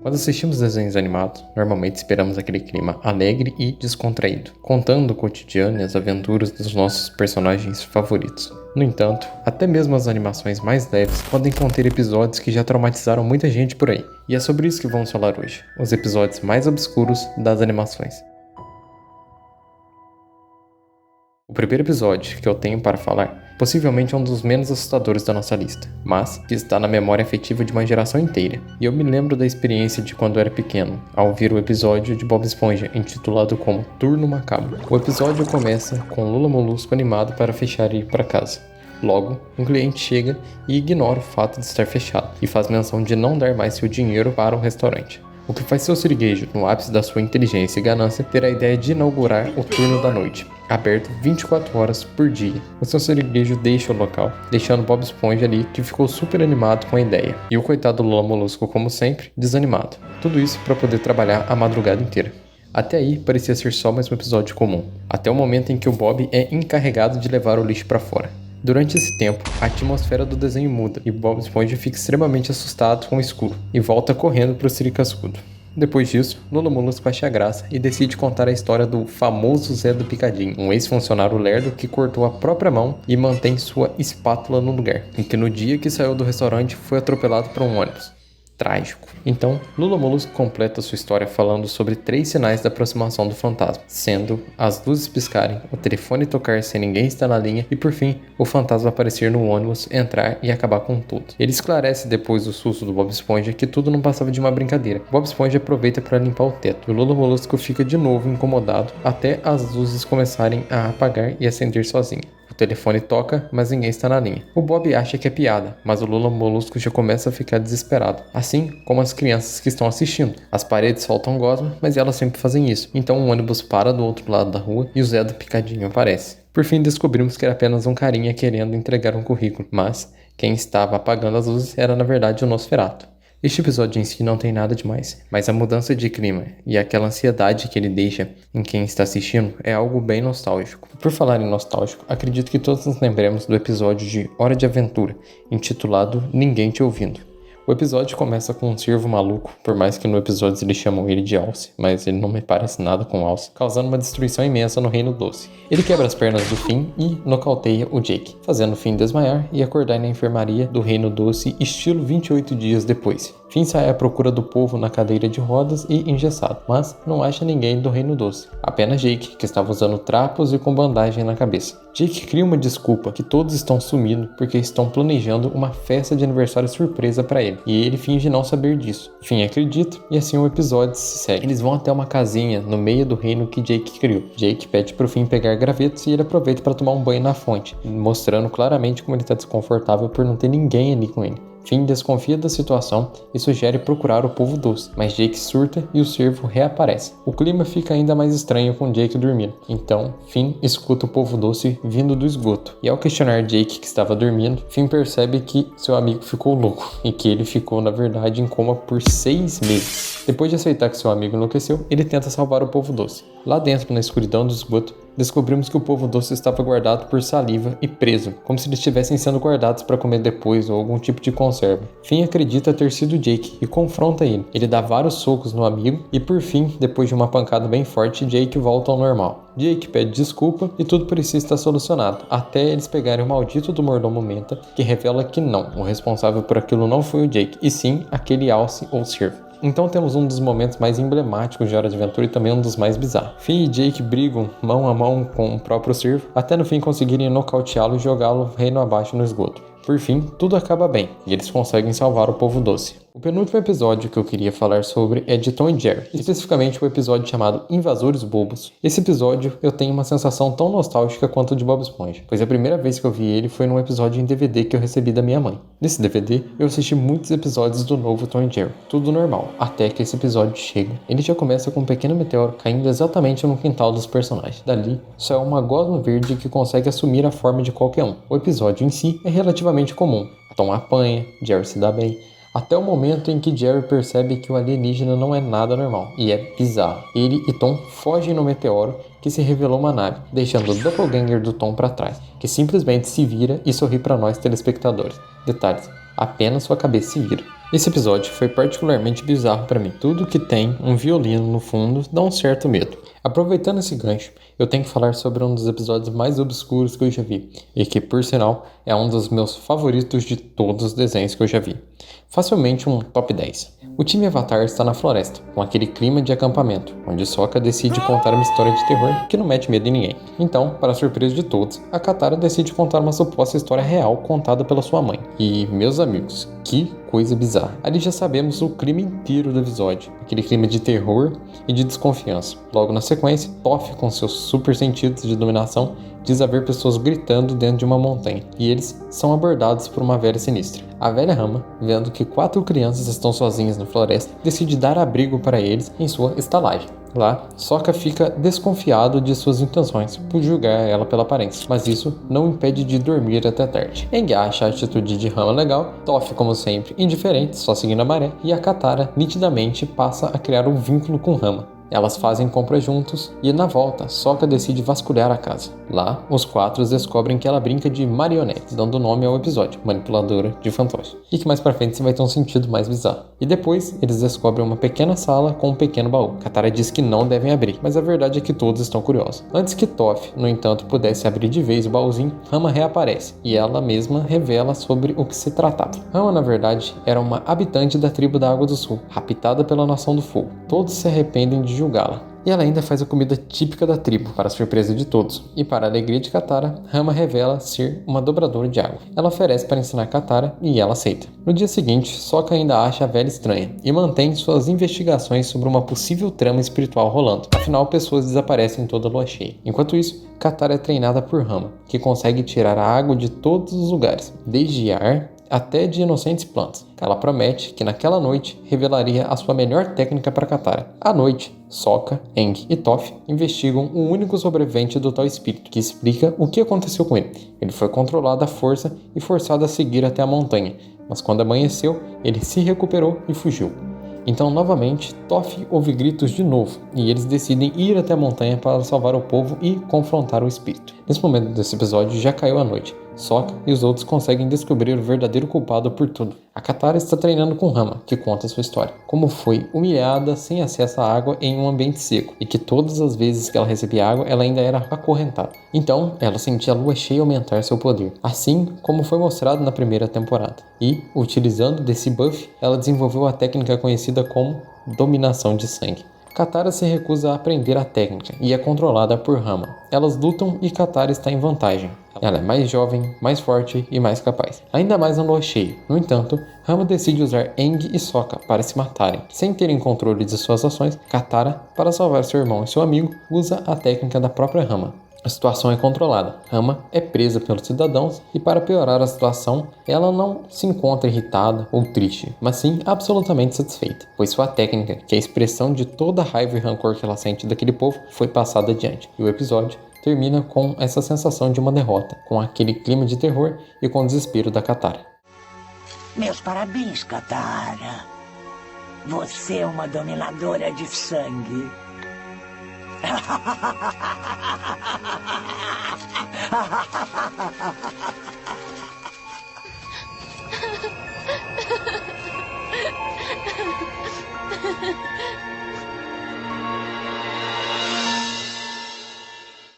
Quando assistimos desenhos animados, normalmente esperamos aquele clima alegre e descontraído, contando o cotidiano e as aventuras dos nossos personagens favoritos. No entanto, até mesmo as animações mais leves podem conter episódios que já traumatizaram muita gente por aí. E é sobre isso que vamos falar hoje, os episódios mais obscuros das animações. O primeiro episódio que eu tenho para falar possivelmente é um dos menos assustadores da nossa lista, mas que está na memória afetiva de uma geração inteira. E eu me lembro da experiência de quando eu era pequeno, ao ouvir o episódio de Bob Esponja intitulado como Turno Macabro. O episódio começa com Lula Molusco animado para fechar e ir para casa. Logo, um cliente chega e ignora o fato de estar fechado e faz menção de não dar mais seu dinheiro para o restaurante. O que faz seu siriguejo, no ápice da sua inteligência e ganância, ter a ideia de inaugurar o turno da noite, aberto 24 horas por dia. O seu siriguejo deixa o local, deixando Bob Esponja ali, que ficou super animado com a ideia, e o coitado Lula Molusco, como sempre, desanimado. Tudo isso para poder trabalhar a madrugada inteira. Até aí, parecia ser só mais um episódio comum, até o momento em que o Bob é encarregado de levar o lixo para fora. Durante esse tempo, a atmosfera do desenho muda e Bob Esponja fica extremamente assustado com o escuro e volta correndo para o Siri Cascudo. Depois disso, Lula Molusco acha graça e decide contar a história do famoso Zé do Picadinho, um ex-funcionário lerdo que cortou a própria mão e mantém sua espátula no lugar, e que no dia que saiu do restaurante foi atropelado por um ônibus. Trágico. Então, Lula Molusco completa sua história falando sobre 3 sinais da aproximação do fantasma, sendo as luzes piscarem, o telefone tocar sem ninguém estar na linha e, por fim, o fantasma aparecer no ônibus, entrar e acabar com tudo. Ele esclarece depois do susto do Bob Esponja que tudo não passava de uma brincadeira. Bob Esponja aproveita para limpar o teto e o Lula Molusco fica de novo incomodado até as luzes começarem a apagar e acender sozinho. O telefone toca, mas ninguém está na linha. O Bob acha que é piada, mas o Lula Molusco já começa a ficar desesperado, assim como as crianças que estão assistindo. As paredes soltam gosma, mas elas sempre fazem isso. Então um ônibus para do outro lado da rua e o Zé do Picadinho aparece. Por fim descobrimos que era apenas um carinha querendo entregar um currículo, mas quem estava apagando as luzes era na verdade o Nosferatu. Este episódio em si não tem nada demais, mas a mudança de clima e aquela ansiedade que ele deixa em quem está assistindo é algo bem nostálgico. Por falar em nostálgico, acredito que todos nos lembremos do episódio de Hora de Aventura, intitulado Ninguém Te Ouvindo. O episódio começa com um cervo maluco, por mais que no episódio eles chamam ele de Alce, mas ele não me parece nada com Alce, causando uma destruição imensa no Reino Doce. Ele quebra as pernas do Finn e nocauteia o Jake, fazendo o Finn desmaiar e acordar na enfermaria do Reino Doce estilo 28 dias depois. Finn sai à procura do povo na cadeira de rodas e engessado, mas não acha ninguém do Reino Doce, apenas Jake, que estava usando trapos e com bandagem na cabeça. Jake cria uma desculpa que todos estão sumindo porque estão planejando uma festa de aniversário surpresa para ele, e ele finge não saber disso. Finn acredita e assim o episódio se segue. Eles vão até uma casinha no meio do reino que Jake criou. Jake pede pro Finn pegar gravetos e ele aproveita para tomar um banho na fonte, mostrando claramente como ele está desconfortável por não ter ninguém ali com ele. Finn desconfia da situação e sugere procurar o povo doce, mas Jake surta e o cervo reaparece. O clima fica ainda mais estranho com Jake dormindo, então Finn escuta o povo doce vindo do esgoto. E ao questionar Jake que estava dormindo, Finn percebe que seu amigo ficou louco e que ele ficou na verdade em coma por 6 meses. Depois de aceitar que seu amigo enlouqueceu, ele tenta salvar o povo doce. Lá dentro, na escuridão do esgoto, descobrimos que o povo doce estava guardado por saliva e preso, como se eles estivessem sendo guardados para comer depois ou algum tipo de conserva. Finn acredita ter sido Jake e confronta ele. Ele dá vários socos no amigo e por fim, depois de uma pancada bem forte, Jake volta ao normal. Jake pede desculpa e tudo parecia estar solucionado, até eles pegarem o maldito do mordomo Menta, que revela que não, o responsável por aquilo não foi o Jake, e sim aquele Alce ou cervo. Então temos um dos momentos mais emblemáticos de Hora de Aventura e também um dos mais bizarros. Finn e Jake brigam mão a mão com o próprio cervo, até no fim conseguirem nocauteá-lo e jogá-lo reino abaixo no esgoto. Por fim, tudo acaba bem, e eles conseguem salvar o povo doce. O penúltimo episódio que eu queria falar sobre é de Tom e Jerry, especificamente o episódio chamado Invasores Bobos. Esse episódio eu tenho uma sensação tão nostálgica quanto o de Bob Esponja, pois a primeira vez que eu vi ele foi num episódio em DVD que eu recebi da minha mãe. Nesse DVD, eu assisti muitos episódios do novo Tom e Jerry, tudo normal, até que esse episódio chega. Ele já começa com um pequeno meteoro caindo exatamente no quintal dos personagens. Dali, só é uma gosma verde que consegue assumir a forma de qualquer um. O episódio em si é relativamente comum. Tom apanha, Jerry se dá bem, até o momento em que Jerry percebe que o alienígena não é nada normal, e é bizarro. Ele e Tom fogem no meteoro, que se revelou uma nave, deixando o doppelganger do Tom para trás, que simplesmente se vira e sorri para nós telespectadores. Detalhes, apenas sua cabeça se vira. Esse episódio foi particularmente bizarro para mim. Tudo que tem um violino no fundo dá um certo medo. Aproveitando esse gancho, eu tenho que falar sobre um dos episódios mais obscuros que eu já vi, e que, por sinal, é um dos meus favoritos de todos os desenhos que eu já vi. Facilmente um top 10. O time Avatar está na floresta, com aquele clima de acampamento, onde Sokka decide contar uma história de terror que não mete medo em ninguém. Então, para surpresa de todos, a Katara decide contar uma suposta história real contada pela sua mãe. E, meus amigos, que coisa bizarra. Ali já sabemos o clima inteiro do episódio, aquele clima de terror e de desconfiança. Logo na sequência, Toph, com seus super sentidos de dominação, diz haver pessoas gritando dentro de uma montanha, e eles são abordados por uma velha sinistra. A velha Rama, vendo que 4 crianças estão sozinhas na floresta, decide dar abrigo para eles em sua estalagem. Lá, Sokka fica desconfiado de suas intenções por julgar ela pela aparência, mas isso não impede de dormir até tarde. Aang acha a atitude de Rama legal, Toph, como sempre, indiferente, só seguindo a maré, e a Katara nitidamente passa a criar um vínculo com Rama. Elas fazem compras juntos e, na volta, Sokka decide vasculhar a casa. Lá, os 4 descobrem que ela brinca de marionetes, dando nome ao episódio, manipuladora de fantoches. E que mais pra frente vai ter um sentido mais bizarro. E depois, eles descobrem uma pequena sala com um pequeno baú. Katara diz que não devem abrir, mas a verdade é que todos estão curiosos. Antes que Toph, no entanto, pudesse abrir de vez o baúzinho, Rama reaparece, e ela mesma revela sobre o que se tratava. Rama, na verdade, era uma habitante da tribo da Água do Sul, raptada pela Nação do Fogo. Todos se arrependem de julgá-la. E ela ainda faz a comida típica da tribo, para a surpresa de todos. E para a alegria de Katara, Rama revela ser uma dobradora de água. Ela oferece para ensinar Katara e ela aceita. No dia seguinte, Sokka ainda acha a velha estranha e mantém suas investigações sobre uma possível trama espiritual rolando. Afinal, pessoas desaparecem em toda a lua cheia. Enquanto isso, Katara é treinada por Rama, que consegue tirar a água de todos os lugares, desde ar até de inocentes plantas. Ela promete que naquela noite revelaria a sua melhor técnica para Katara. À noite, Sokka, Aang e Toph investigam o único sobrevivente do tal espírito, que explica o que aconteceu com ele. Ele foi controlado à força e forçado a seguir até a montanha, mas quando amanheceu, ele se recuperou e fugiu. Então, novamente, Toph ouve gritos de novo, e eles decidem ir até a montanha para salvar o povo e confrontar o espírito. Nesse momento desse episódio, já caiu a noite. Sokka e os outros conseguem descobrir o verdadeiro culpado por tudo. A Katara está treinando com Rama, que conta sua história. Como foi humilhada sem acesso à água em um ambiente seco, e que todas as vezes que ela recebia água, ela ainda era acorrentada. Então, ela sentia a lua cheia aumentar seu poder, assim como foi mostrado na primeira temporada. E, utilizando desse buff, ela desenvolveu a técnica conhecida como dominação de sangue. Katara se recusa a aprender a técnica e é controlada por Rama. Elas lutam e Katara está em vantagem. Ela é mais jovem, mais forte e mais capaz. Ainda mais na lua cheia. No entanto, Rama decide usar Aang e Sokka para se matarem. Sem terem controle de suas ações, Katara, para salvar seu irmão e seu amigo, usa a técnica da própria Rama. A situação é controlada. Rama é presa pelos cidadãos e, para piorar a situação, ela não se encontra irritada ou triste, mas sim absolutamente satisfeita, pois sua técnica, que é a expressão de toda a raiva e rancor que ela sente daquele povo, foi passada adiante. E o episódio termina com essa sensação de uma derrota, com aquele clima de terror e com o desespero da Katara. Meus parabéns, Katara. Você é uma dominadora de sangue.